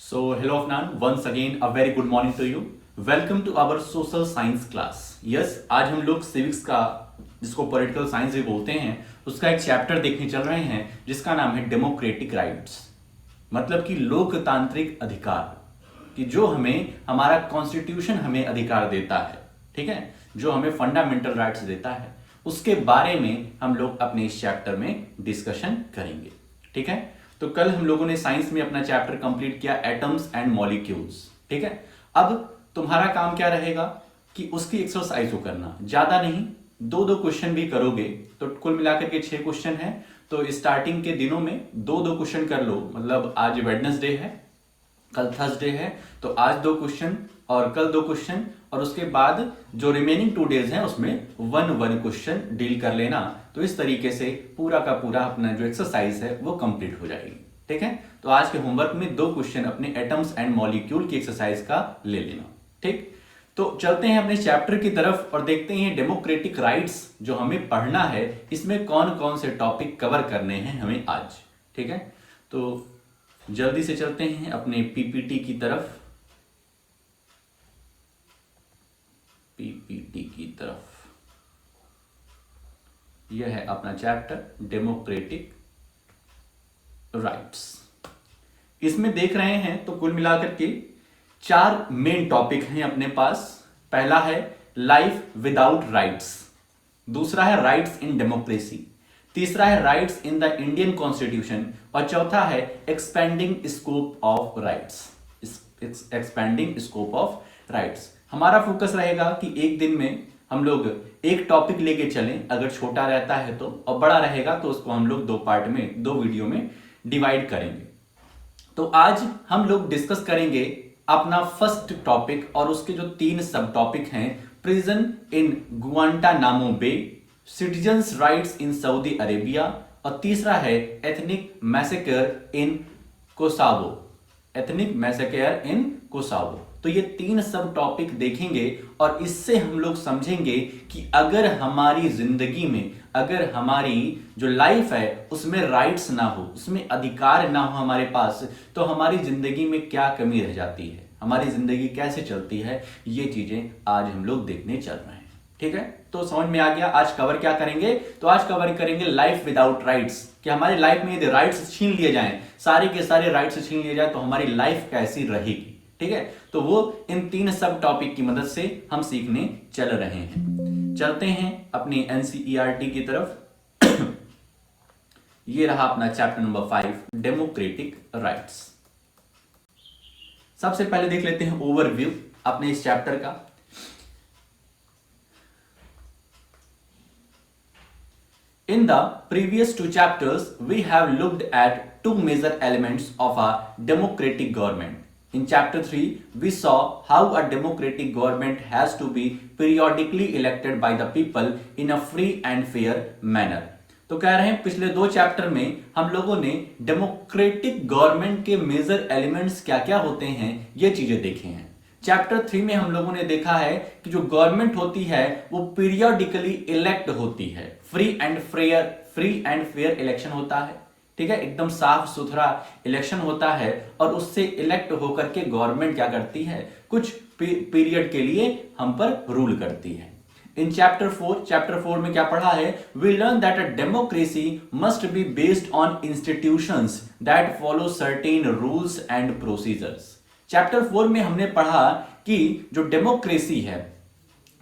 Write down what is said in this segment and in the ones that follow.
So, hello Afnan, once again a very good morning to you. Welcome to our social science class. Yes, आज हम लोग civics का जिसको political science भी बोलते हैं उसका एक चैप्टर देखने चल रहे हैं जिसका नाम है डेमोक्रेटिक राइट्स। मतलब कि लोकतांत्रिक अधिकार, कि जो हमें हमारा कॉन्स्टिट्यूशन हमें अधिकार देता है, ठीक है, जो हमें फंडामेंटल राइट्स देता है, उसके बारे में हम लोग अपने इस चैप्टर में डिस्कशन करेंगे। ठीक है, तो कल हम लोगों ने साइंस में अपना चैप्टर कंप्लीट किया एटम्स एंड मॉलिक्यूल्स। ठीक है, अब तुम्हारा काम क्या रहेगा कि उसकी एक्सरसाइज को करना, ज्यादा नहीं, दो दो क्वेश्चन भी करोगे तो कुल मिलाकर के 6 क्वेश्चन है। तो स्टार्टिंग के दिनों में दो दो क्वेश्चन कर लो। मतलब आज वेडनेसडे है, कल थर्सडे है, तो आज 2 क्वेश्चन और कल 2 क्वेश्चन, और उसके बाद जो रिमेनिंग 2 डेज हैं उसमें 1 क्वेश्चन डील कर लेना। तो इस तरीके से पूरा का पूरा अपना जो एक्सरसाइज है वो कंप्लीट हो जाएगी। ठीक है, तो आज के होमवर्क में 2 क्वेश्चन अपने एटम्स एंड मॉलिक्यूल की एक्सरसाइज का ले लेना। ठीक, तो चलते हैं अपने चैप्टर की तरफ और देखते हैं डेमोक्रेटिक राइट्स जो हमें पढ़ना है इसमें कौन कौन से टॉपिक कवर करने हैं हमें आज। ठीक है, तो जल्दी से चलते हैं अपने पीपीटी की तरफ। पीपीटी की तरफ यह है अपना चैप्टर डेमोक्रेटिक राइट्स। इसमें देख रहे हैं तो कुल मिलाकर के 4 मेन टॉपिक हैं अपने पास। पहला है लाइफ विदाउट राइट्स, दूसरा है राइट्स इन डेमोक्रेसी, तीसरा है rights in the Indian constitution, और चौथा है expanding scope of rights. Expanding scope of rights. हमारा फोकस रहेगा कि एक दिन में हम लोग एक टॉपिक लेके चलें, अगर छोटा रहता है तो, और बड़ा रहेगा तो उसको हम लोग 2 पार्ट में, 2 वीडियो में डिवाइड करेंगे। तो आज हम लोग डिस्कस करेंगे अपना फर्स्ट टॉपिक, और उसके जो 3 सब टॉपिक हैं, prison in Guantanamo Bay, citizens rights in Saudi Arabia, और तीसरा है ethnic massacre in Kosovo. Ethnic massacre in Kosovo. तो ये 3 सब टॉपिक देखेंगे और इससे हम लोग समझेंगे कि अगर हमारी जिंदगी में, अगर हमारी जो लाइफ है उसमें राइट्स ना हो, उसमें अधिकार ना हो हमारे पास, तो हमारी जिंदगी में क्या कमी रह जाती है, हमारी जिंदगी कैसे चलती है, ये चीजें आज हम लोग देखने चल रहे हैं। ठीक है, तो समझ में आ गया आज कवर क्या करेंगे। तो आज कवर करेंगे लाइफ विदाउट राइट्स, कि हमारी लाइफ में यदि राइट्स छीन लिए जाएं, सारे के सारे राइट्स छीन लिए जाए तो हमारी लाइफ कैसी रहेगी। ठीक है, तो वो इन 3 सब टॉपिक की मदद से हम सीखने चल रहे हैं। चलते हैं अपनी एनसीईआरटी की तरफ। ये रहा अपना चैप्टर नंबर 5 डेमोक्रेटिक राइट्स। सबसे पहले देख लेते हैं ओवरव्यू अपने इस चैप्टर का। In the previous 2 chapters, we have looked at 2 major elements of a democratic government. In chapter 3, we saw how a democratic government has to be periodically elected by the people in a free and fair manner. तो कह रहे हैं पिछले 2 chapter में हम लोगों ने democratic government के मेजर एलिमेंट्स क्या क्या होते हैं ये चीजें देखी हैं। चैप्टर 3 में हम लोगों ने देखा है कि जो गवर्नमेंट होती है वो पीरियोडिकली इलेक्ट होती है, फ्री एंड फेयर इलेक्शन होता है। ठीक है, एकदम साफ सुथरा इलेक्शन होता है, और उससे इलेक्ट होकर के गवर्नमेंट क्या करती है, कुछ पीरियड के लिए हम पर रूल करती है। इन चैप्टर 4 में क्या पढ़ा है, we learn that a democracy must be based on institutions that follow certain rules and procedures. Chapter 4 में हमने पढ़ा कि जो डेमोक्रेसी है,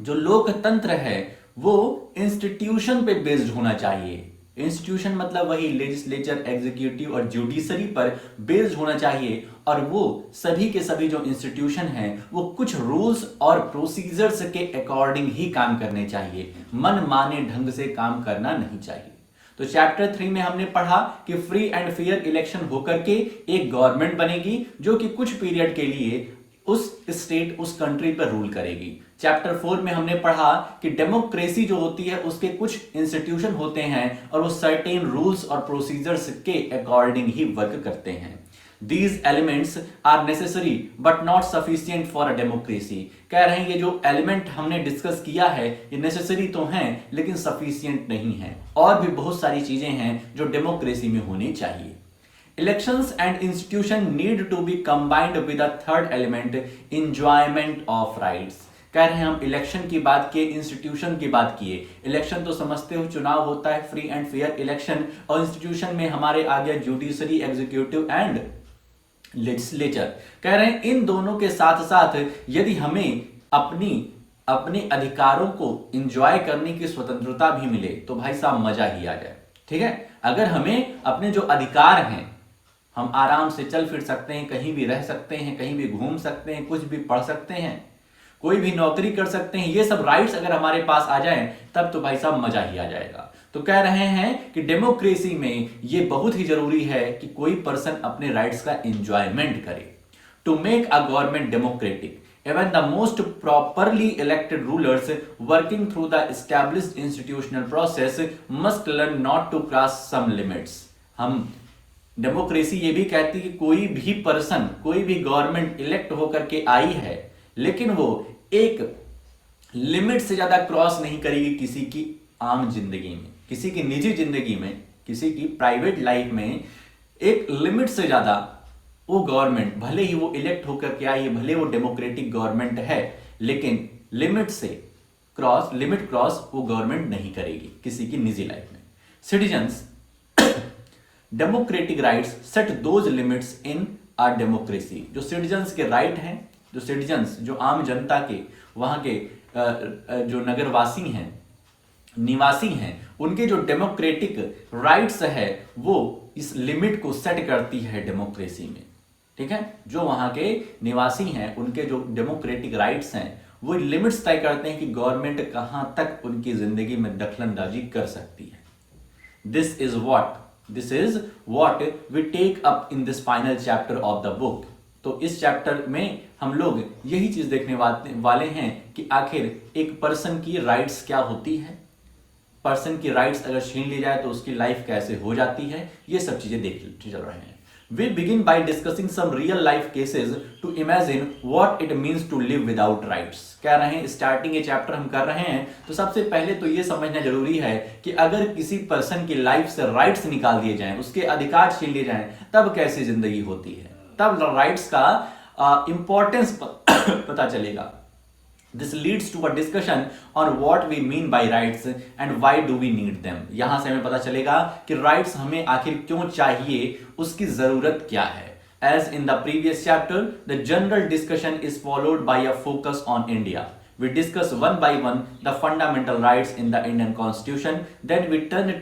जो लोकतंत्र है, वो इंस्टीट्यूशन पे बेस्ड होना चाहिए। इंस्टीट्यूशन मतलब वही लेजिस्लेचर, एग्जीक्यूटिव और जुडिशरी पर बेस्ड होना चाहिए, और वो सभी के सभी जो इंस्टीट्यूशन हैं वो कुछ रूल्स और प्रोसीजर्स के अकॉर्डिंग ही काम करने चाहिए, मन माने ढंग से काम करना नहीं चाहिए। तो चैप्टर 3 में हमने पढ़ा कि फ्री एंड फेयर इलेक्शन होकर के एक गवर्नमेंट बनेगी जो कि कुछ पीरियड के लिए उस स्टेट, उस कंट्री पर रूल करेगी। चैप्टर 4 में हमने पढ़ा कि डेमोक्रेसी जो होती है उसके कुछ इंस्टीट्यूशन होते हैं और वो सर्टेन रूल्स और प्रोसीजर्स के अकॉर्डिंग ही वर्क करते हैं। These elements are necessary but not sufficient for a democracy। कह रहे हैं ये जो एलिमेंट हमने डिस्कस किया है ये नेसेसरी तो हैं लेकिन सफिशिएंट नहीं है, और भी बहुत सारी चीजें हैं जो डेमोक्रेसी में होनी चाहिए। Elections and institution need to be combined with a third element, enjoyment of rights. कह रहे हैं हम इलेक्शन की बात किए, इंस्टीट्यूशन की बात किए. इलेक्शन तो समझते हो चुनाव होता है, फ्री एंड फेयर इलेक्शन, और इंस्टीट्यूशन में हमारे आ गया जुडिशरी, एग्जीक्यूटिव एंड लेजिस्लेचर. कह रहे हैं इन दोनों के साथ साथ यदि हमें अपने अधिकारों को इंजॉय करने की स्वतंत्रता भी मिले तो भाई साहब मजा ही आ जाए. ठीक है, अगर हमें अपने जो अधिकार हैं, हम आराम से चल फिर सकते हैं, कहीं भी रह सकते हैं, कहीं भी घूम सकते हैं, कुछ भी पढ़ सकते हैं, कोई भी नौकरी कर सकते हैं, ये सब राइट्स अगर हमारे पास आ जाएं तब तो भाई साहब मजा ही आ जाएगा. तो कह रहे हैं कि डेमोक्रेसी में ये बहुत ही जरूरी है कि कोई पर्सन अपने राइट्स का एंजॉयमेंट करे. To make a government democratic, even the most properly elected rulers working through the established institutional process must learn not to cross some limits. हम डेमोक्रेसी ये भी कहती है कि कोई भी पर्सन, कोई भी गवर्नमेंट इलेक्ट होकर के आई है, लेकिन वो एक लिमिट से ज्यादा क्रॉस नहीं करेगी किसी की आम जिंदगी में, किसी की निजी जिंदगी में, किसी की प्राइवेट लाइफ में. एक लिमिट से ज्यादा वो गवर्नमेंट, भले ही वो इलेक्ट होकर के आई है, भले वो डेमोक्रेटिक गवर्नमेंट है, लेकिन लिमिट क्रॉस वो गवर्नमेंट नहीं करेगी किसी की निजी लाइफ में. Citizens democratic rights set those limits in a democracy. जो सिटीजन्स के राइट हैं, जो सिटीजन्स, जो आम जनता के, वहां के जो नगरवासी हैं, निवासी हैं, उनके जो डेमोक्रेटिक राइट्स है वो इस लिमिट को सेट करती है डेमोक्रेसी में. ठीक है, जो वहां के निवासी हैं उनके जो डेमोक्रेटिक राइट्स हैं वो लिमिट्स तय करते हैं कि गवर्नमेंट कहां तक उनकी जिंदगी में दखलंदाजी कर सकती है. This is what we take up in this final chapter of the book. तो इस चैप्टर में हम लोग यही चीज देखने वाले हैं कि आखिर एक पर्सन की राइट्स क्या होती है, पर्सन की राइट्स अगर छीन ली जाए तो उसकी लाइफ कैसे हो जाती है, ये सब चीजें देखते चल रहे हैं. We begin by discussing some real life cases to imagine what it means to live without rights. कह रहे हैं स्टार्टिंग ये चैप्टर हम कर रहे हैं तो सबसे पहले तो ये समझना जरूरी है कि अगर किसी पर्सन की लाइफ से राइट्स निकाल दिए जाएं, उसके अधिकार छीन लिए जाएं, तब कैसी जिंदगी होती है, तब राइट्स का इंपॉर्टेंस पता चलेगा. This leads to a discussion on what we mean by rights and why do we need them. यहां से हमें पता चलेगा कि rights हमें आखिर क्यों चाहिए, उसकी जरूरत क्या है. As in the previous chapter, the general discussion is followed by a focus on India. We discuss one by one the fundamental rights in the Indian Constitution. Then we turn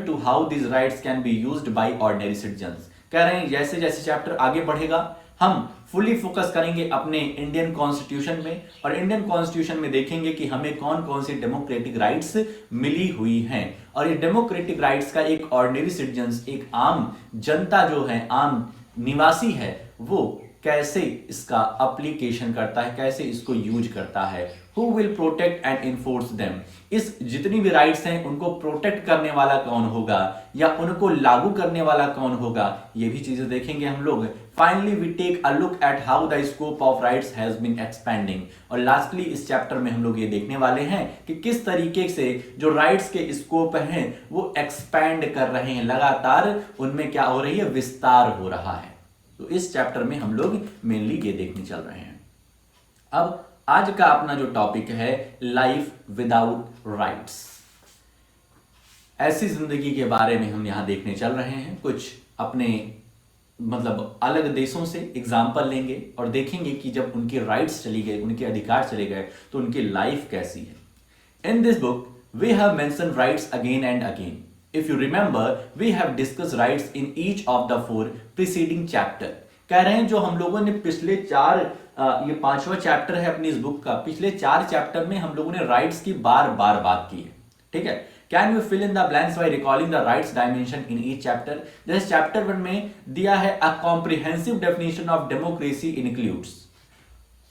to how these rights can be used by ordinary citizens. कह रहे हैं जैसे जैसे chapter आगे बढ़ेगा हम fully focus करेंगे अपने इंडियन कॉन्स्टिट्यूशन में, और इंडियन कॉन्स्टिट्यूशन में देखेंगे कि हमें कौन कौन सी डेमोक्रेटिक राइट्स मिली हुई हैं, और ये डेमोक्रेटिक राइट्स का एक ऑर्डिनरी सिटीजन, एक आम जनता जो है, आम निवासी है, वो कैसे इसका अप्लीकेशन करता है, कैसे इसको यूज करता है. Who will protect and enforce them. इस जितनी भी राइट्स हैं उनको प्रोटेक्ट करने वाला कौन होगा या उनको लागू करने वाला कौन होगा, ये भी चीजें देखेंगे हम लोग. Finally we take a look at how the scope of rights has been expanding. और लास्टली इस चैप्टर में हम लोग ये देखने वाले हैं कि किस तरीके से जो राइट्स के स्कोप हैं वो एक्सपैंड कर रहे हैं, लगातार उनमें क्या हो रही है, विस्तार हो रहा है. तो इस चैप्टर में हम लोग मेनली ये देखने चल रहे हैं. अब आज का अपना जो टॉपिक है लाइफ विदाउट राइट्स, ऐसी जिंदगी के बारे में हम यहां देखने चल रहे हैं. कुछ अपने मतलब अलग देशों से एग्जाम्पल लेंगे और देखेंगे कि जब उनके राइट्स चली गए, उनके अधिकार चले गए तो उनकी लाइफ कैसी है. In this book we have mention rights again and again. If you remember, we have discussed rights in each of the 4 preceding chapter. कह रहे हैं जो हम लोगों ने पिछले 4 ये 5वां चैप्टर है अपनी इस बुक का, पिछले 4 चैप्टर में हम लोगों ने राइट्स की बार बार बात की है. ठीक है, can you fill in the blanks by recalling the rights dimension in each chapter. जैसे चैप्टर 1 में दिया है a comprehensive definition of democracy includes.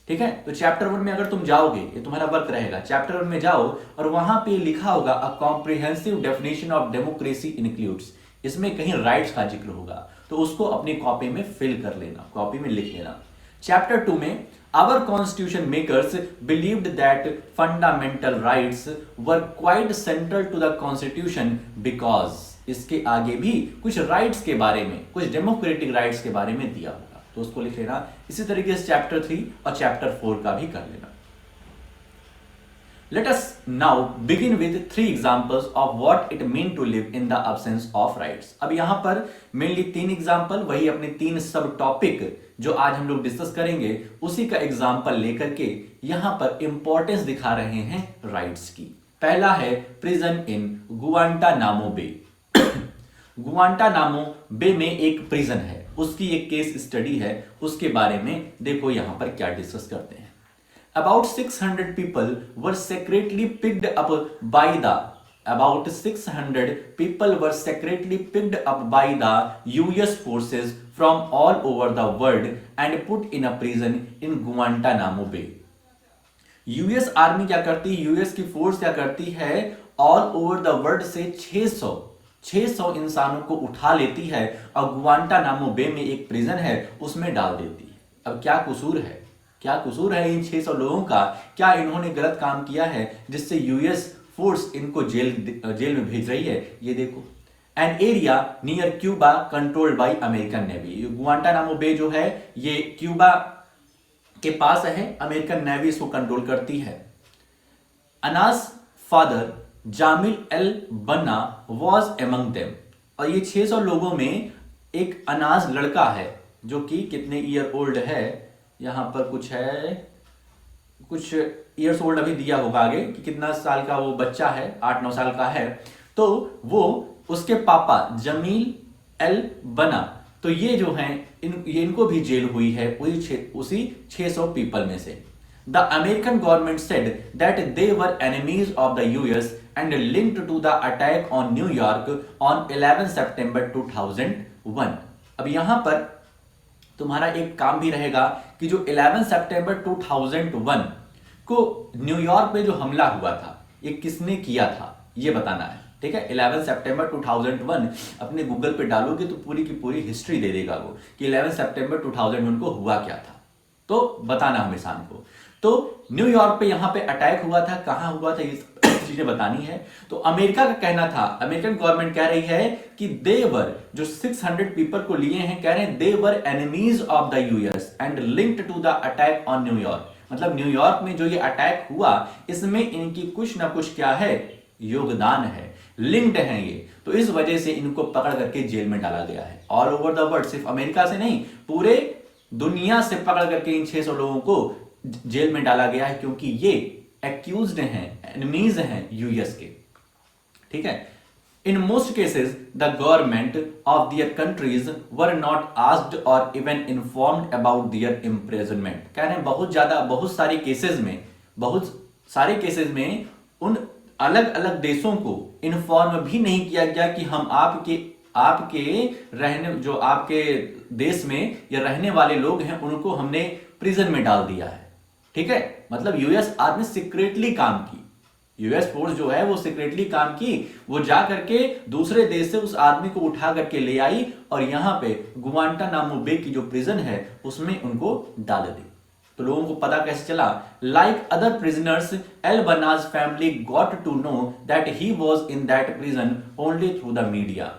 ठीक है, तो चैप्टर 1 में अगर तुम जाओगे, ये तुम्हारा वर्क रहेगा, चैप्टर 1 में जाओ और वहां पे लिखा होगा अ comprehensive definition of democracy includes. इसमें कहीं राइट्स का जिक्र होगा तो उसको अपनी कॉपी में फिल कर लेना, कॉपी में लिख लेना. चैप्टर 2 में our constitution makers believed that fundamental rights were quite central to the constitution because, इसके आगे भी कुछ राइट्स के बारे में, कुछ डेमोक्रेटिक राइट्स के बारे में दिया होगा, तो उसको लिख लेना। इसी तरीके से चैप्टर 3 और चैप्टर 4 का भी कर लेना। Let us now begin with 3 examples of what it mean to live in the absence of rights। अब यहां पर मेनली 3 एग्जाम्पल, वही अपने 3 सब टॉपिक जो आज हम लोग डिस्कस करेंगे उसी का एग्जाम्पल लेकर के यहां पर इंपॉर्टेंस दिखा रहे हैं राइट्स की। पहला है प्रिजन इन गुआंटानामो बे। गुआंटानामो बे में एक प्रिजन है, उसकी एक केस स्टडी है, उसके बारे में देखो यहां पर क्या डिस्कस करते हैं। About 600 people were secretly picked up by the US forces from all over the world and put in a prison in Guantanamo Bay। US army क्या करती है, यूएस की फोर्स क्या करती है, ऑल ओवर द वर्ल्ड से 600 इंसानों को उठा लेती है और गुआंटानामो बे में एक प्रिजन है उसमें डाल देती है। अब क्या कसूर है इन 600 लोगों का, क्या इन्होंने गलत काम किया है जिससे यूएस फोर्स इनको जेल में भेज रही है? ये देखो, an area near Cuba controlled by American navy. Guantanamo Bay जो है ये क्यूबा के पास है, अमेरिकन नेवी इसको कंट्रोल करती है। Anas father Jamil El Banna was among them. और ये 600 लोगों में एक अनाज लड़का है जो कि कितने ईयर ओल्ड है, यहां पर कुछ है, कुछ ईयर्स ओल्ड अभी दिया होगा आगे कि कितना साल का वो बच्चा है, 8-9 साल का है। तो वो उसके पापा जमील एल बना, तो ये जो हैं इनको भी जेल हुई है उसी 600 पीपल में से। The American government said that they were enemies of the US and linked to the attack on New York on 11 सितंबर 2001। अब यहां पर तुम्हारा एक काम भी रहेगा कि जो 11 सितंबर 2001 को न्यूयॉर्क में जो हमला हुआ था ये किसने किया था ये बताना है, ठीक है। 11 सितंबर 2001 अपने गूगल पे डालोगे तो पूरी की पूरी हिस्ट्री दे देगा वो कि 11 सितंबर 2001 को हुआ क्या था, तो बताना हमेशा हमको। तो न्यूयॉर्क पे यहां पे अटैक हुआ था, कहां हुआ था ये चीजें बतानी है। तो अमेरिका का कहना था, अमेरिकन गवर्नमेंट कह रही है कि देवर जो 600 पीपल को लिए हैं, कह रहे हैं they are enemies of the US and linked to the attack on New York. मतलब न्यूयॉर्क में जो ये अटैक हुआ इसमें इनकी कुछ ना कुछ क्या है, योगदान है, लिंक्ड है ये, तो इस वजह से इनको पकड़ करके जेल में डाला गया है। ऑल ओवर द वर्ल्ड, सिर्फ अमेरिका से नहीं पूरे दुनिया से पकड़ करके इन 600 लोगों को जेल में डाला गया है क्योंकि ये एक्यूज्ड हैं, एनिमीज हैं यूएस के, ठीक है। In most cases the government of their countries were not asked और even informed about their imprisonment. कह रहे हैं बहुत सारे केसेस में उन अलग अलग देशों को इन्फॉर्म भी नहीं किया गया कि हम आपके रहने, जो आपके देश में या रहने वाले लोग हैं उनको हमने प्रिजन में डाल दिया है, ठीक है। मतलब यूएस आर्मी सीक्रेटली काम की, यूएस फोर्स जो है वो सीक्रेटली काम की, वो जा करके दूसरे देश से उस आदमी को उठा करके ले आई और यहां पे गुआंटानामो बे की जो प्रिजन है उसमें उनको डाल दी। तो लोगों को पता कैसे चला? Like other prisoners El Banna's family got to know that he was in that prison only through the media.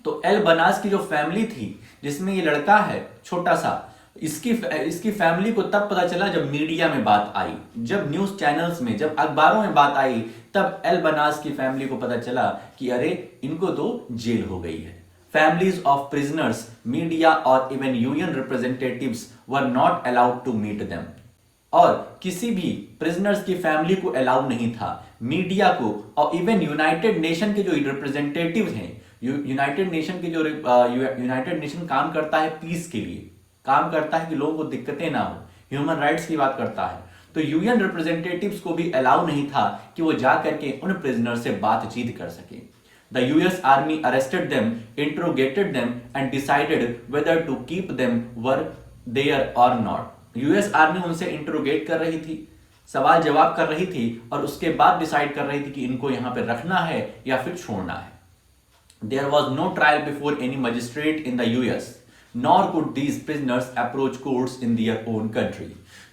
तो एल बनाज की जो फैमिली थी जिसमें ये लड़का है छोटा सा, इसकी फैमिली को तब पता चला जब मीडिया में बात आई, जब न्यूज चैनल्स में, जब अखबारों में बात आई, तब एल बनास की फैमिली को पता चला कि अरे इनको तो जेल हो गई है। फैमिलीज ऑफ प्रिजनर्स, मीडिया और even UN representatives were not allowed to meet them. और किसी भी प्रिजनर्स की फैमिली को अलाउ नहीं था, मीडिया को और इवन यूनाइटेड नेशन के जो रिप्रेजेंटेटिव हैं, यूनाइटेड नेशन काम करता है पीस के लिए, काम करता है कि लोगों को दिक्कतें ना हो, ह्यूमन राइट्स की बात करता है, तो यूएन रिप्रेजेंटेटिव्स को भी अलाउ नहीं था कि वो जाकर के उन प्रिजनर से बातचीत कर सके। The US army arrested them, interrogated them and decided whether to keep them where there और नॉट। यूएस आर्मी उनसे इंट्रोगेट कर रही थी, सवाल जवाब कर रही थी और उसके बाद डिसाइड कर रही थी कि इनको यहां पर रखना है या फिर छोड़ना है। There was no trial before any magistrate in the US nor could these prisoners approach courts in their own country।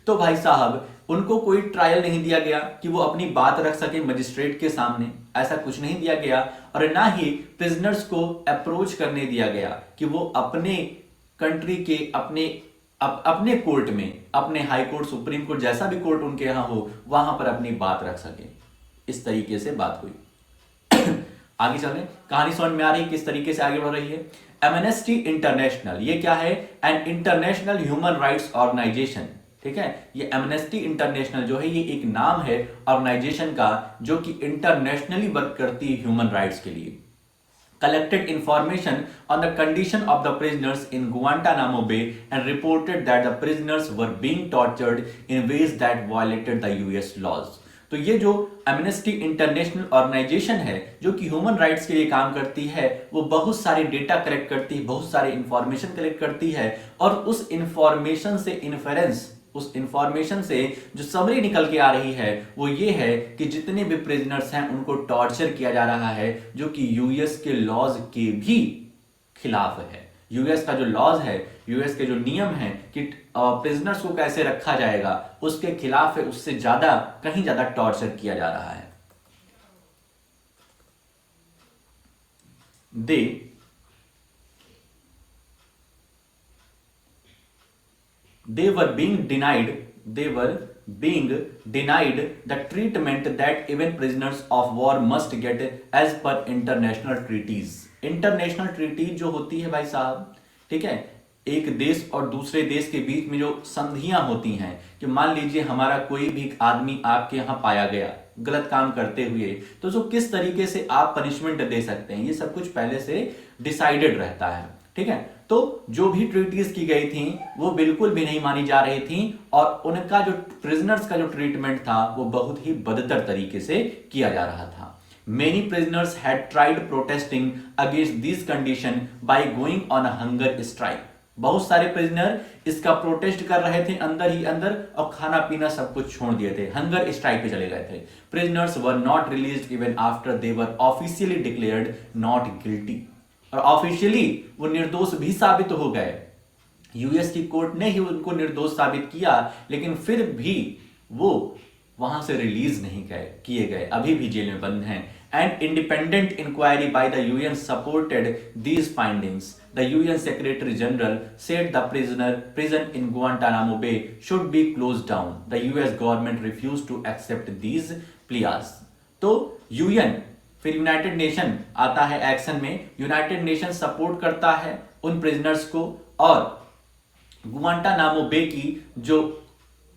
तो भाई साहब उनको कोई ट्रायल नहीं दिया गया कि वो अपनी बात रख सके मजिस्ट्रेट के सामने, ऐसा कुछ नहीं दिया गया। और ना ही प्रिजनर्स को अप्रोच करने दिया गया कि वो अपने कंट्री के अपने कोर्ट में, अपने हाई कोर्ट, सुप्रीम कोर्ट, जैसा भी कोर्ट उनके यहां हो, वहां पर अपनी बात रख सके। इस तरीके से बात हुई। आगे चलें, कहानी समझ में आ रही है किस तरीके से आगे बढ़ रही है। एमनेस्टी इंटरनेशनल, ये क्या है? An international human rights organisation. ठीक है, ये एमनेस्टी इंटरनेशनल जो है ये एक नाम है ऑर्गेनाइजेशन का जो कि इंटरनेशनली वर्क करती है ह्यूमन राइट्स के लिए। Collected information on the condition of the prisoners in Guantanamo Bay and reported that the prisoners were being tortured in ways that violated the US laws. तो ये जो एमनेस्टी इंटरनेशनल ऑर्गेनाइजेशन है जो कि human rights के लिए काम करती है, वो बहुत सारे डेटा कलेक्ट करती है, बहुत सारे इंफॉर्मेशन कलेक्ट करती है, और उस इंफॉर्मेशन से इन्फेरेंस, उस इंफॉर्मेशन से जो समरी निकल के आ रही है वो ये है कि जितने भी प्रिजनर्स हैं उनको टॉर्चर किया जा रहा है, जो कि यूएस के लॉज के भी खिलाफ है। यूएस का जो लॉज है, यूएस के जो नियम है कि प्रिजनर्स को कैसे रखा जाएगा, उसके खिलाफ है, उससे ज्यादा, कहीं ज्यादा टॉर्चर किया जा रहा है। They were being denied the treatment that even prisoners of war must get as per international treaties. International treaty जो होती है भाई साहब, ठीक है, एक देश और दूसरे देश के बीच में जो संधियां होती हैं कि मान लीजिए हमारा कोई भी आदमी आपके यहां पाया गया गलत काम करते हुए, तो जो किस तरीके से आप पनिशमेंट दे सकते हैं, ये सब कुछ पहले से डिसाइडेड रहता है। ठीक है, तो जो भी ट्रीटीज की गई थी वो बिल्कुल भी नहीं मानी जा रही थी, और उनका जो प्रिजनर्स का जो ट्रीटमेंट था वो बहुत ही बदतर तरीके से किया जा रहा था। Many prisoners had tried protesting against these conditions by going on a hunger strike. बहुत सारे प्रिजनर इसका प्रोटेस्ट कर रहे थे अंदर ही अंदर, और खाना पीना सब कुछ छोड़ दिए थे, हंगर स्ट्राइक पे चले गए थे। Prisoners were not released even after they were officially declared not guilty, और ऑफिशियली वो निर्दोष भी साबित हो गए। यूएस की कोर्ट ने ही उनको निर्दोष साबित किया, लेकिन फिर भी वो वहां से रिलीज नहीं किए गए, अभी भी जेल में बंद हैं। And independent inquiry by the UN supported these findings. The UN secretary general said the prison in Guantanamo Bay should be closed down. The US government refused to accept these pleas. तो UN, फिर United nation आता है action में, United nation support करता है उन prisoners को, और गुआंटानामो बे की जो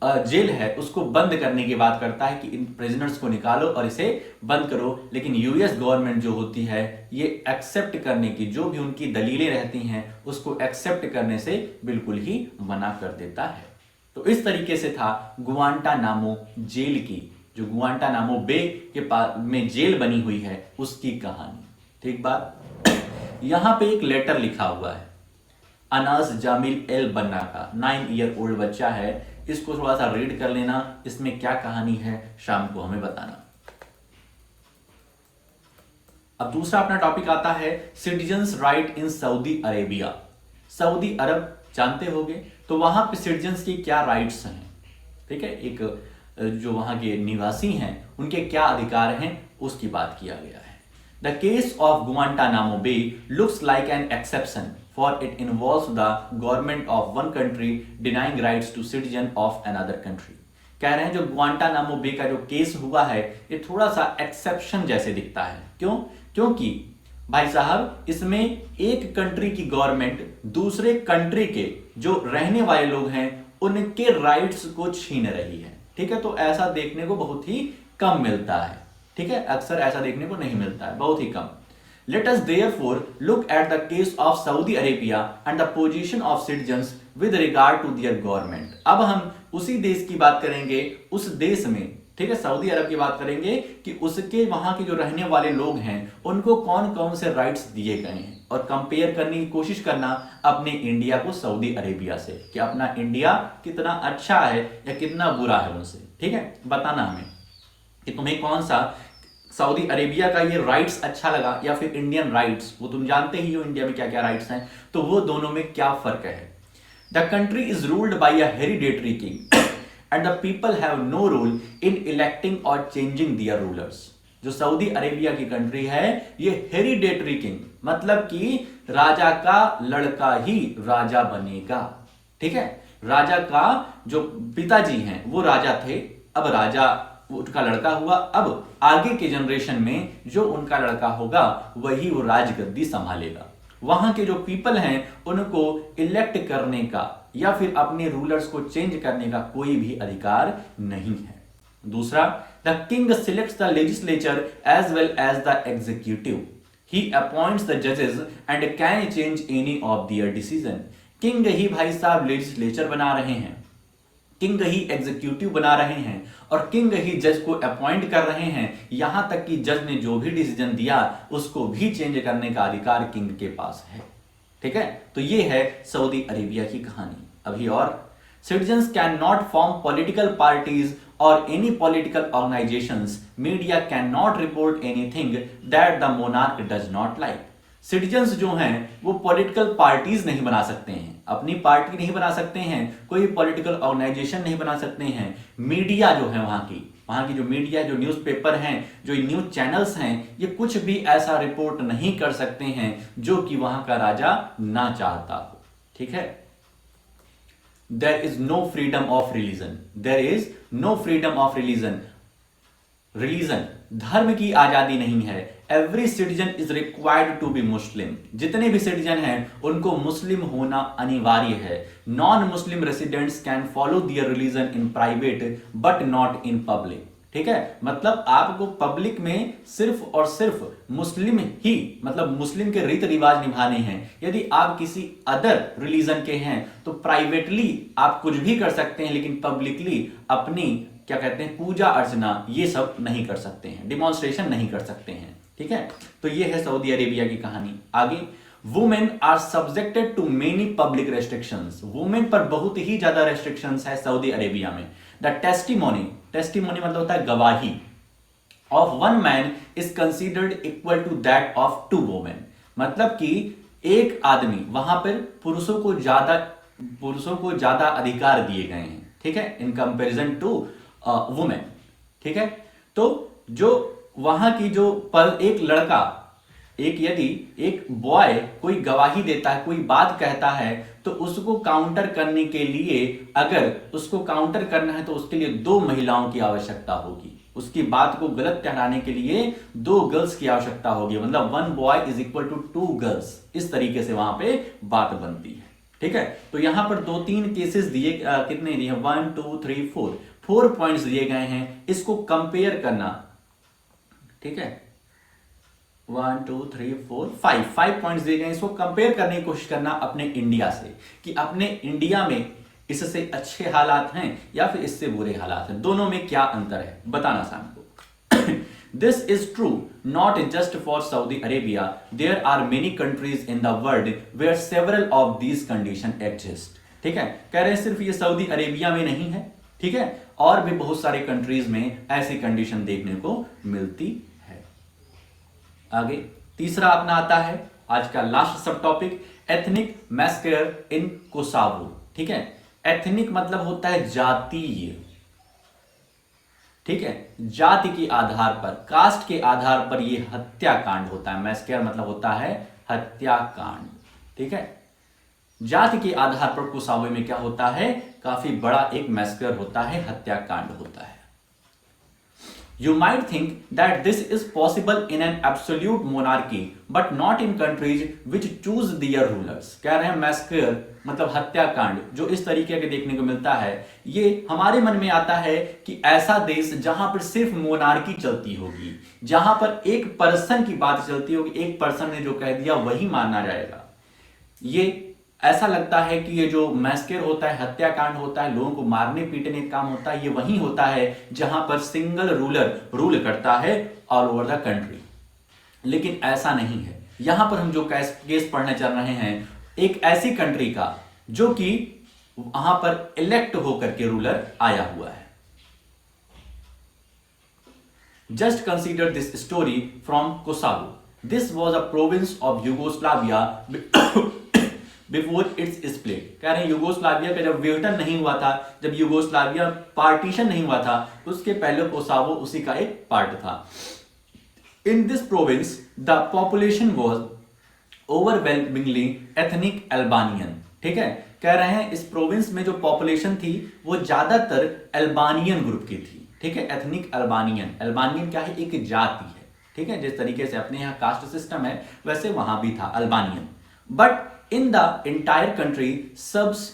जेल है उसको बंद करने की बात करता है कि इन प्रिजनर्स को निकालो और इसे बंद करो। लेकिन यूएस गवर्नमेंट जो होती है ये एक्सेप्ट करने की, जो भी उनकी दलीलें रहती हैं उसको एक्सेप्ट करने से बिल्कुल ही मना कर देता है। तो इस तरीके से था गुआंटानामो जेल की, जो गुआंटानामो बे के पास में जेल बनी हुई है उसकी कहानी। ठीक बात। यहां पे एक लेटर लिखा हुआ है अनास जामिल एल बन्ना का, 9 ईयर ओल्ड बच्चा है, इसको थोड़ा सा रीड कर लेना, इसमें क्या कहानी है शाम को हमें बताना। अब दूसरा अपना टॉपिक आता है citizens right in Saudi Arabia. सऊदी अरब जानते होंगे, तो वहां पे सिटीजन्स की क्या राइट्स हैं, ठीक है, एक जो वहां के निवासी हैं उनके क्या अधिकार हैं उसकी बात किया गया है। The case of Guantanamo Bay looks like an exception for it involves the government of one country denying rights to citizen of another country. कह रहे हैं जो गुआंटानामो बे का जो केस हुआ है ये थोड़ा सा एक्सेप्शन जैसे दिखता है। क्यों? क्योंकि भाई साहब इसमें एक कंट्री की गवर्नमेंट दूसरे कंट्री के जो रहने वाले लोग हैं उनके राइट्स को छीन रही है। ठीक है, तो ऐसा देखने को बहुत ही कम मिलता है। ठीक है, अक्सर ऐसा देखने को नहीं मिलता है, बहुत ही कम। Let us therefore look at the case of Saudi Arabia and the position of citizens with regard to their government. अब हम उसी देश की बात करेंगे, उस देश में, ठीक है, सऊदी अरब की बात करेंगे कि उसके वहां के जो रहने वाले लोग हैं उनको कौन कौन से राइट्स दिए गए हैं, और कंपेयर करने की कोशिश करना अपने इंडिया को सऊदी अरेबिया से कि अपना इंडिया कितना अच्छा है या कितना बुरा है उनसे। ठीक है, बताना हमें कि तुम्हें कौन सा सऊदी अरेबिया का ये राइट्स अच्छा लगा या फिर इंडियन राइट्स, वो तुम जानते ही हो इंडिया में क्या क्या राइट्स हैं, तो वो दोनों में क्या फर्क है। The country is ruled by a hereditary king and the people have no role in electing or changing their rulers. जो सऊदी अरेबिया की कंट्री है ये हेरिडेटरी किंग, मतलब कि राजा का लड़का ही राजा बनेगा। ठीक है, राजा का जो पिताजी हैं वो राजा थे, अब राजा उनका लड़का हुआ, अब आगे के जनरेशन में जो उनका लड़का होगा वही वो राजगद्दी संभालेगा। वहां के जो पीपल हैं उनको इलेक्ट करने का या फिर अपने रूलर्स को चेंज करने का कोई भी अधिकार नहीं है। दूसरा, the king selects the legislature as well as the executive. He appoints the जजेस and can change any of their decision. King ही भाई साहब लेजिस्लेचर बना रहे हैं, किंग ही एग्जीक्यूटिव बना रहे हैं और किंग ही जज को अपॉइंट कर रहे हैं। यहां तक कि जज ने जो भी डिसीजन दिया उसको भी चेंज करने का अधिकार किंग के पास है। ठीक है, तो ये है सऊदी अरेबिया की कहानी। अभी और, citizens can not form political parties और any political organisations. Media can not report anything that the monarch does not like. Citizens जो हैं वो पॉलिटिकल पार्टीज नहीं बना सकते हैं, अपनी पार्टी नहीं बना सकते हैं, कोई पॉलिटिकल ऑर्गेनाइजेशन नहीं बना सकते हैं। मीडिया जो है वहां की जो मीडिया, जो न्यूज़पेपर हैं, जो न्यूज चैनल्स हैं, ये कुछ भी ऐसा रिपोर्ट नहीं कर सकते हैं जो कि वहां का राजा ना चाहता हो। ठीक है, there is no freedom of religion, there is no freedom of religion. Religion, धर्म की आजादी नहीं है। Every citizen is required to be Muslim. जितने भी सिटीजन हैं उनको मुस्लिम होना अनिवार्य है। Non Muslim residents can follow their religion in private but not in public. ठीक है, मतलब आपको पब्लिक में सिर्फ और सिर्फ मुस्लिम ही, मतलब मुस्लिम के रीति रिवाज निभाने हैं। यदि आप किसी अदर रिलीजन के हैं तो प्राइवेटली आप कुछ भी कर सकते हैं, लेकिन पब्लिकली अपनी क्या कहते हैं पूजा अर्चना ये सब नहीं कर सकते हैं, डिमॉन्स्ट्रेशन नहीं कर सकते हैं। ठीक है, तो ये है सऊदी अरेबिया की कहानी। आगे, women are subjected to many public restrictions. Women पर बहुत ही ज्यादा रेस्ट्रिक्शंस है सऊदी अरेबिया में। द टेस्टिमोनी, टेस्टिमोनी मतलब होता है गवाही, of one man is considered equal to that of two women. मतलब कि एक आदमी, वहां पर पुरुषों को ज्यादा अधिकार दिए गए हैं। ठीक है, इन कंपेरिजन टू वुमेन। ठीक है, तो जो वहां की जो एक लड़का, यदि एक बॉय कोई गवाही देता है, कोई बात कहता है, तो उसको काउंटर करने के लिए, अगर उसको काउंटर करना है तो उसके लिए 2 महिलाओं की आवश्यकता होगी। उसकी बात को गलत ठहराने के लिए 2 गर्ल्स की आवश्यकता होगी, मतलब 1 boy is equal to 2 girls. इस तरीके से वहां पे बात बनती है। ठीक है, तो यहां पर 2-3 केसेस दिए, कितने दिए, 1 2 3 4 पॉइंट्स दिए गए हैं। इसको कंपेयर करना। ठीक है, 1 2 3 4 5 पॉइंट्स दिए गए। इसको कंपेयर करने की कोशिश करना अपने इंडिया से, कि अपने इंडिया में इससे अच्छे हालात हैं या फिर इससे बुरे हालात हैं, दोनों में क्या अंतर है बताना शाम को। This is true not just for Saudi Arabia, there are many countries in the world where several of these condition exist. ठीक है, कह रहे हैं सिर्फ ये सऊदी अरेबिया में नहीं है। ठीक है, और भी बहुत सारे कंट्रीज में ऐसी कंडीशन देखने को मिलती है। आगे तीसरा अपना आता है आज का लास्ट सब टॉपिक, एथनिक मैस्कर इन कोसावो। ठीक है, एथनिक मतलब होता है जातीय। ठीक है, जाति के आधार पर, कास्ट के आधार पर यह हत्याकांड होता है। मैस्कर मतलब होता है हत्याकांड। ठीक है, जाति के आधार पर कोसावो में क्या होता है, काफी बड़ा एक मैस्कर होता है, हत्याकांड होता है। You might think that this is possible in an absolute monarchy, but not in countries which choose their rulers. कह रहे हैं मैस्कर मतलब हत्याकांड जो इस तरीके के देखने को मिलता है, ये हमारे मन में आता है कि ऐसा देश जहां पर सिर्फ मोनार्की चलती होगी, जहां पर एक पर्सन की बात चलती होगी, एक पर्सन ने जो कह दिया वही माना जाएगा। ये ऐसा लगता है कि ये जो मैस्कर होता है, हत्याकांड होता है, लोगों को मारने पीटने का काम होता है, ये वही होता है जहां पर सिंगल रूलर रूल करता है ऑल ओवर द कंट्री। लेकिन ऐसा नहीं है। यहां पर हम जो केस पढ़ने चल रहे हैं एक ऐसी कंट्री का जो कि वहां पर इलेक्ट होकर के रूलर आया हुआ है। Just consider this story from Kosovo. This was a province of Yugoslavia before its split. कह रहे हैं यूगोस्लाविया का जब विघटन नहीं हुआ था, जब यूगोस्लाविया पार्टीशन नहीं हुआ था, उसके पहले कोसावो उसी का एक पार्ट था। In this province the population was overwhelmingly ethnic Albanian. ठीक है, कह रहे हैं इस प्रोविंस में जो पॉपुलेशन थी वो ज्यादातर अल्बानियन ग्रुप की थी। ठीक है, एथनिक अल्बानियन, अल्बानियन क्या है, एक जाति है। ठीक है, जिस तरीके से अपने यहाँ कास्ट सिस्टम है वैसे वहां भी था Albanian. But in the entire country subs,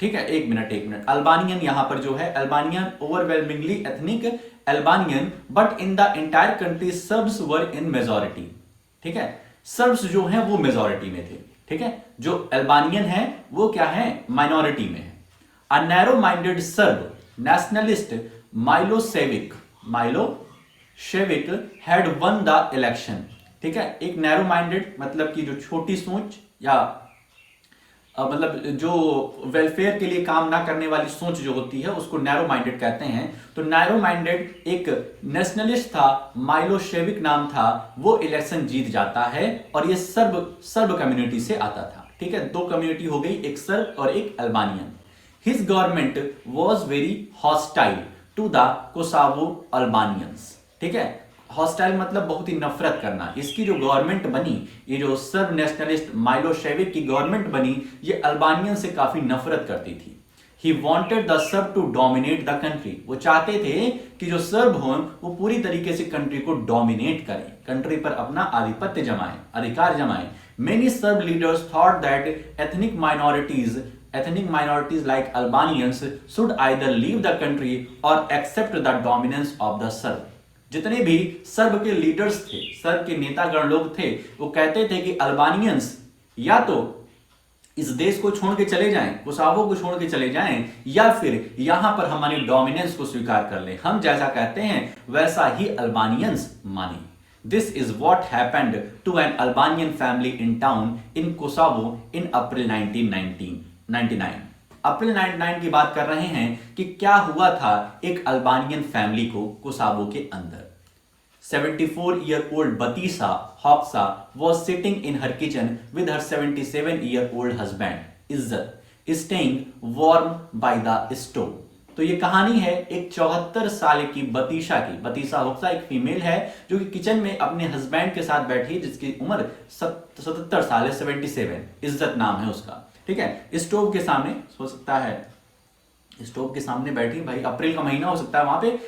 ठीक है, एक मिनट, अल्बानियन यहां पर जो है Albanian overwhelmingly ethnic Albanian, but in the entire country shrubs were in majority. ठीक है, सर्ब्स जो हैं वो मेजोरिटी में थे। ठीक है, जो अल्बानियन है वो क्या है, माइनॉरिटी में है। A narrow minded Serb nationalist Milosevic had won the election. ठीक है, एक नैरो माइंडेड मतलब कि जो छोटी सोच या मतलब जो वेलफेयर के लिए काम ना करने वाली सोच जो होती है उसको नैरो माइंडेड कहते हैं। तो नैरो माइंडेड एक नेशनलिस्ट था, माइलोशेविक नाम था, वो इलेक्शन जीत जाता है और ये सर्ब कम्युनिटी से आता था। ठीक है, दो कम्युनिटी हो गई, एक सर्ब और एक Albanian. His government was very hostile to the Kosovo Albanians. ठीक है, हॉस्टाइल मतलब बहुत ही नफरत करना। इसकी जो गवर्नमेंट बनी, ये जो सर्ब नेशनलिस्ट माइलोशेविक की गवर्नमेंट बनी, ये अल्बानियन से काफी नफरत करती थी। He wanted the Serb to dominate the country. वो चाहते थे कि जो सर्ब हों वो पूरी तरीके से कंट्री को डोमिनेट करें, कंट्री पर अपना आधिपत्य जमाएं, अधिकार जमाएं। Many Serb leaders thought that ethnic minorities like Albanians should either leave the country और accept the dominance of the Serb. जितने भी सर्ब के लीडर्स थे, सर्ब के नेतागण लोग थे, वो कहते थे कि अल्बानियंस या तो इस देश को छोड़ के चले जाएं, कोसावो को छोड़ के चले जाएं, या फिर यहां पर हमारी डोमिनेंस को स्वीकार कर लें। हम जैसा कहते हैं वैसा ही अल्बानियंस माने। This is what happened to an Albanian family in town in Kosovo in April 1999। April 99 की बात कर रहे हैं कि क्या हुआ था एक अल्बानियन फैमिली को कोसावो के अंदर। 74-year-old Batisa Hoxha was sitting in her kitchen with her 77-year-old husband, Izzat, staying warm by the stove। तो ये कहानी है एक 74 साल की बतीशा की। बतीसा होक्सा एक फीमेल है जो कि किचन में अपने हस्बैंड के साथ बैठी, जिसकी उम्र 77 साल है, 77, इज्जत नाम है उसका। ठीक है, स्टोव के सामने, हो सकता है स्टोव के सामने बैठी, भाई अप्रैल का महीना हो सकता है, वहां पे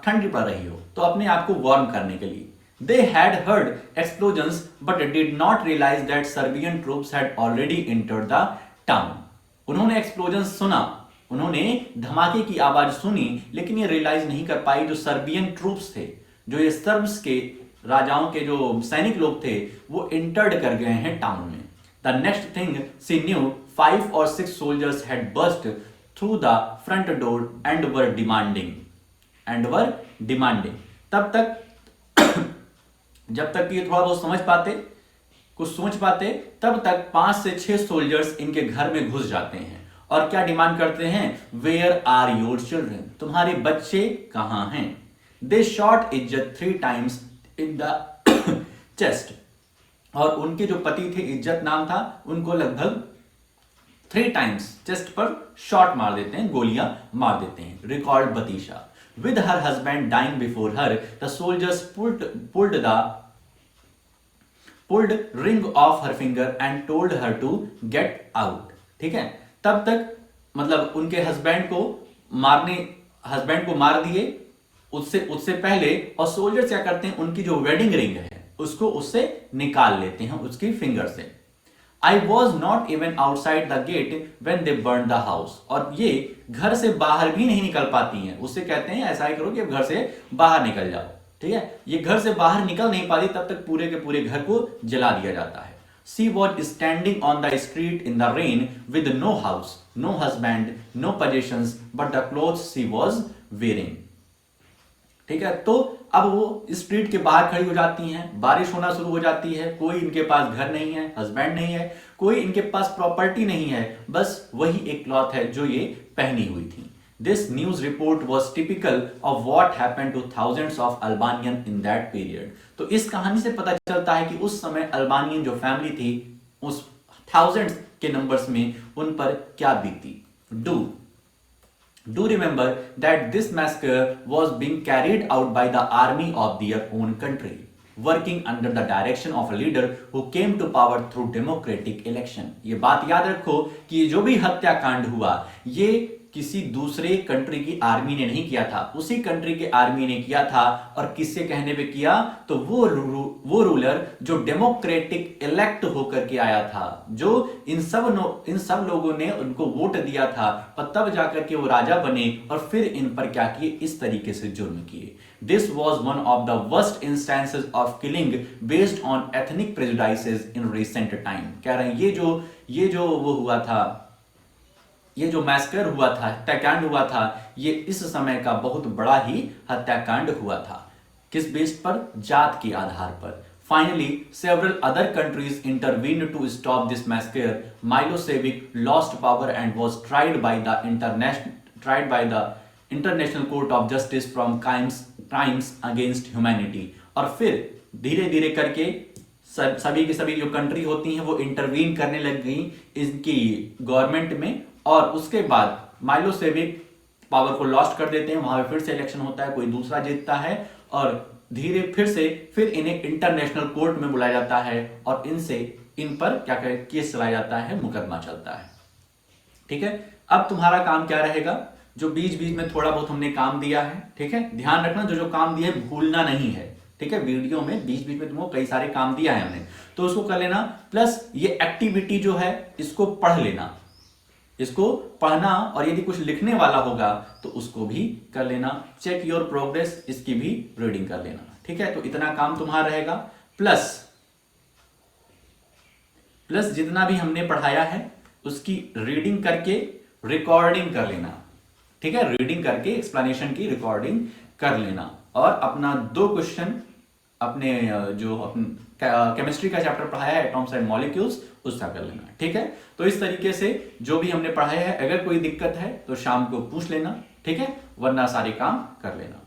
ठंडी पड़ रही हो, तो अपने आप को वार्म करने के लिए। They had heard explosions but did not realise that Serbian troops had already entered the town. उन्होंने एक्सप्लोजन सुना, उन्होंने धमाके की आवाज सुनी, लेकिन ये रियलाइज नहीं कर पाई जो सर्बियन ट्रूप्स थे, जो ये सर्ब्स के राजाओं के जो सैनिक लोग थे, वो एंटर्ड कर गए हैं टाउन में। The next thing she knew, 5 or 6 soldiers had burst through the front door and were demanding. तब तक जब तक ये थोड़ा बहुत समझ पाते, कुछ सोच पाते, तब तक 5 से 6 सोल्जर्स इनके घर में घुस जाते हैं और क्या डिमांड करते हैं, Where are your children? तुम्हारे बच्चे कहां हैं? They shot इज्जत 3 times in the chest। और उनके जो पति थे, इज्जत नाम था, उनको लगभग 3 टाइम्स चेस्ट पर शॉट मार देते हैं, गोलियां मार देते हैं। Recalled Batisha. With her husband dying before her, the soldiers pulled ring off her finger and told her to get out. ठीक है, तब तक मतलब उनके हस्बैंड को मार दिए उससे पहले, और सोल्जर्स क्या करते हैं, उनकी जो वेडिंग रिंग है उसको उससे निकाल लेते हैं, उसकी फिंगर से। I was not even outside the get when they burn the house. और ये घर से बाहर भी नहीं निकल पाती हैं, उससे कहते हैं ऐसा ही करो कि अब घर से बाहर निकल जाओ। ठीक है, ये घर से बाहर निकल नहीं पाती, तब तक पूरे के पूरे घर को जला दिया जाता है। She was standing on the street in the rain with no house, no husband, no possessions but the clothes she was wearing. ठीक है, तो अब वो स्ट्रीट के बाहर खड़ी हो जाती हैं, बारिश होना शुरू हो जाती है, कोई इनके पास घर नहीं है, हस्बैंड नहीं है, कोई इनके पास प्रॉपर्टी नहीं है, बस वही एक क्लॉथ है जो ये पहनी हुई थी। This news report was typical of what happened two thousands of Albanian in that period. तो इस कहानी से पता चलता है कि उस समय अल्बानियन जो फैमिली थी, उस थाउजेंड्स के नंबर्स में उन पर क्या बीती। Do remember that this massacre was being carried out by the army of their own country, working under the direction of a leader who came to power through democratic election। ये बात याद रखो कि जो भी हत्याकांड हुआ ये किसी दूसरे कंट्री की आर्मी ने नहीं किया था, उसी कंट्री के आर्मी ने किया था। और किससे कहने पे किया, तो वो रूलर जो डेमोक्रेटिक इलेक्ट होकर के आया था, जो इन सब लोगों ने उनको वोट दिया था और तब जाकर के वो राजा बने और फिर इन पर क्या किए, इस तरीके से जुर्म किए। This was one of the worst instances of killing based on ethnic prejudices in recent time। कह रहे हैं ये जो वो हुआ था, ये जो मैस्कर हुआ था, हत्याकांड हुआ था, ये इस समय का बहुत बड़ा ही हत्याकांड हुआ था। किस बेस पर, जात के आधार पर। Finally, several other countries intervened to stop this massacre। Milosevic lost power and was tried by the International Court of Justice from crimes against humanity। और फिर धीरे धीरे करके सभी की सभी जो कंट्री होती हैं वो इंटरवीन करने लग गई इनकी गवर्नमेंट में, और उसके बाद माइलोसेविक पावर को लॉस्ट कर देते हैं, वहां पे फिर से इलेक्शन होता है, कोई दूसरा जीतता है और धीरे फिर इन्हें इंटरनेशनल कोर्ट में बुलाया जाता है और इन पर क्या केस चलाया जाता है, मुकदमा चलता है। ठीक है, अब तुम्हारा काम क्या रहेगा, जो बीच बीच में थोड़ा बहुत हमने काम दिया है, ठीक है, ध्यान रखना जो काम दिया है भूलना नहीं है। ठीक है, वीडियो में बीच बीच में तुमको कई सारे काम दिया है हमने, तो उसको कर लेना। प्लस ये एक्टिविटी जो है इसको पढ़ लेना, इसको पढ़ना, और यदि कुछ लिखने वाला होगा तो उसको भी कर लेना। चेक योर प्रोग्रेस, इसकी भी रीडिंग कर लेना। ठीक है, तो इतना काम तुम्हारा रहेगा। प्लस जितना भी हमने पढ़ाया है उसकी रीडिंग करके रिकॉर्डिंग कर लेना। ठीक है, रीडिंग करके एक्सप्लेनेशन की रिकॉर्डिंग कर लेना, और अपना 2 क्वेश्चन अपने जो केमिस्ट्री का चैप्टर पढ़ाया है एटॉम्स एंड मॉलिक्यूल्स उसका कर लेना। ठीक है, तो इस तरीके से जो भी हमने पढ़ाया है, अगर कोई दिक्कत है तो शाम को पूछ लेना। ठीक है, वरना सारे काम कर लेना।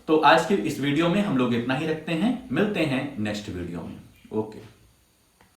तो आज के इस वीडियो में हम लोग इतना ही रखते हैं, मिलते हैं नेक्स्ट वीडियो में। ओके।